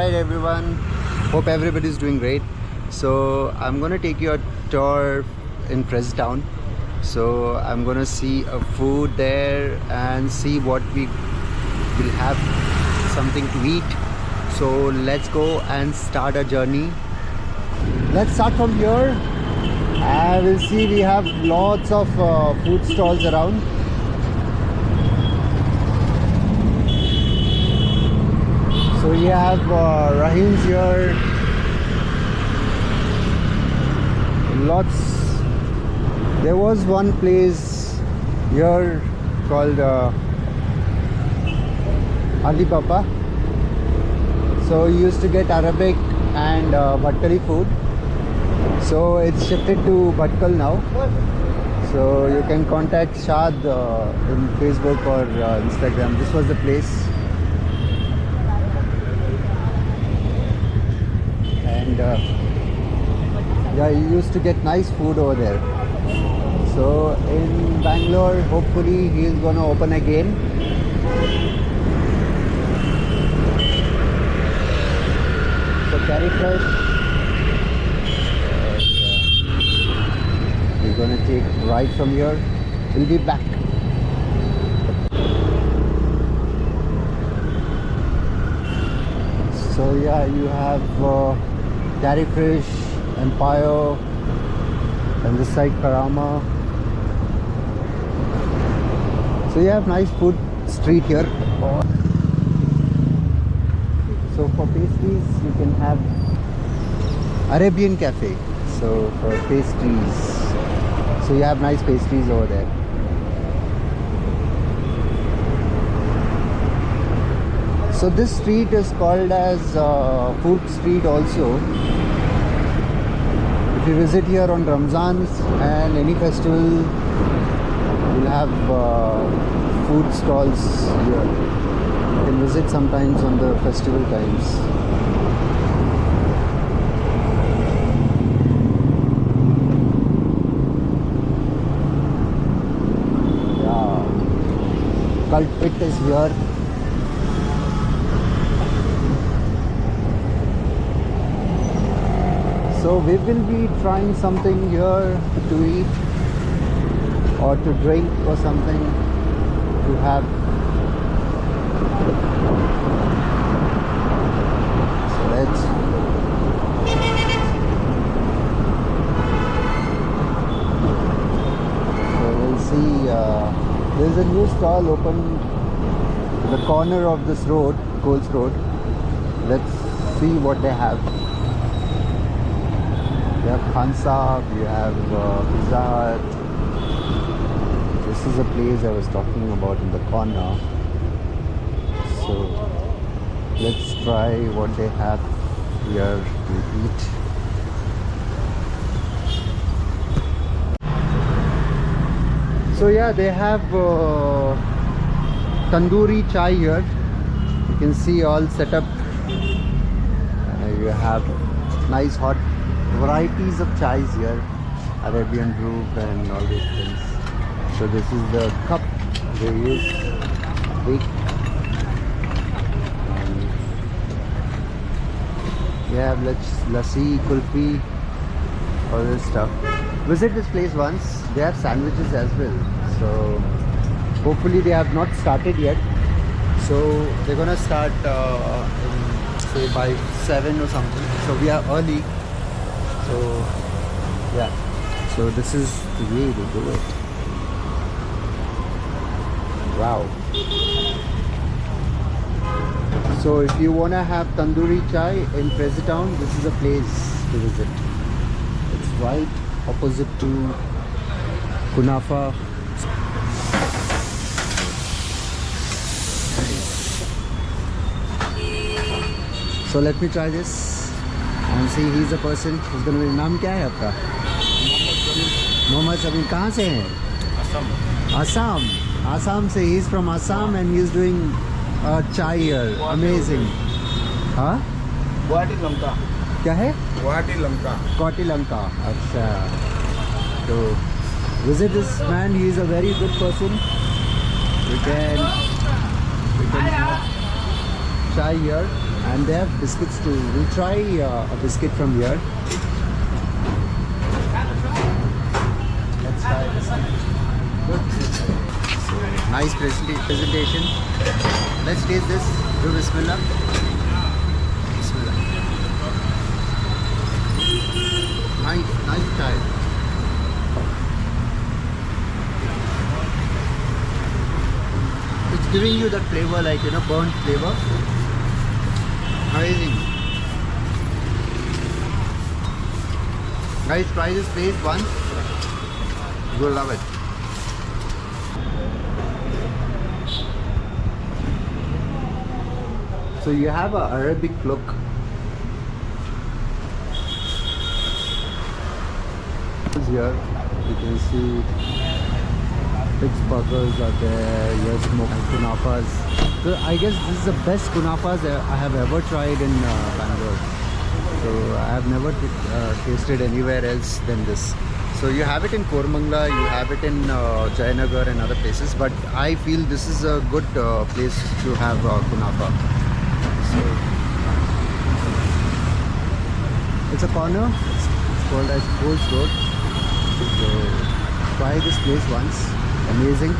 Alright everyone, hope everybody's doing great. So I'm gonna take you a tour in Frazer town. So I'm gonna see a food there and see what we will have something to eat. So let's go and start our journey. Let's start from here. We'll see we have lots of food stalls around. So we have Rahim's here. Lots. There was one place here called Alibaba. So you used to get Arabic and Bhatkali food. So it's shifted to Bhatkal now. So you can contact Shad in Facebook or Instagram. This was the place. And yeah, you used to get nice food over there. So in Bangalore, hopefully he is gonna open again. So carry fresh. We're gonna take right from here. We'll be back. So yeah, you have Carry Fish, Empire, and this side Karama. So you have nice food street here. So for pastries you can have Arabian Cafe. So for pastries, so you have nice pastries over there. So this street is called as Food Street also. If you visit here on Ramzans and any festival, you'll have food stalls here. You can visit sometimes on the festival times. Yeah, Cult Fit is here. So we will be trying something here to eat or to drink or something to have. So let's. So we'll see. There's a new stall open in the corner of this road, Coles Road. Let's see what they have. You have Khansa, you have Pizza Hut. This is a place I was talking about in the corner. So let's try what they have here to eat. So yeah, they have tandoori chai here. You can see all set up. You have nice hot varieties of chais here, Arabian brew and all these things. So this is the cup they use big. They have lassi, kulfi, all this stuff. Visit this place once. They have sandwiches as well. So hopefully they have not started yet. So they're gonna start say by 7 or something. So we are early. So yeah, so this is the way they do it. Wow. So if you wanna have tandoori chai in Frazer town, this is a place to visit. It's right opposite to Kunafa. So let me try this. And see, he's a person who's going to be. नाम क्या है आपका? मोहम्मद समीर. कहाँ से हैं? Assam. Assam से. He's from Assam and he's doing chai here. Amazing. हाँ? Guwahati Lanka. क्या है? Guwahati Lanka. Guwahati Lanka. अच्छा. So visit this man. He is a very good person. We can have chai here. And they have biscuits too. We'll try a biscuit from here. Let's try this. Good. So, nice presentation. Let's taste this. Do Bismillah. Bismillah. Nice chai. It's giving you that flavor, like, you know, burnt flavor. Amazing. Guys, try this place once. You'll love it. So you have an Arabic look. Here you can see pig's burgers are there, here smoked kunafas. So I guess this is the best kunafas I have ever tried in Bangalore. So I have never tasted anywhere else than this. So you have it in Koramangala, you have it in Jayanagar and other places, but I feel this is a good place to have kunafa. So it's a corner. It's called as Coles Road. So try this place once. Amazing.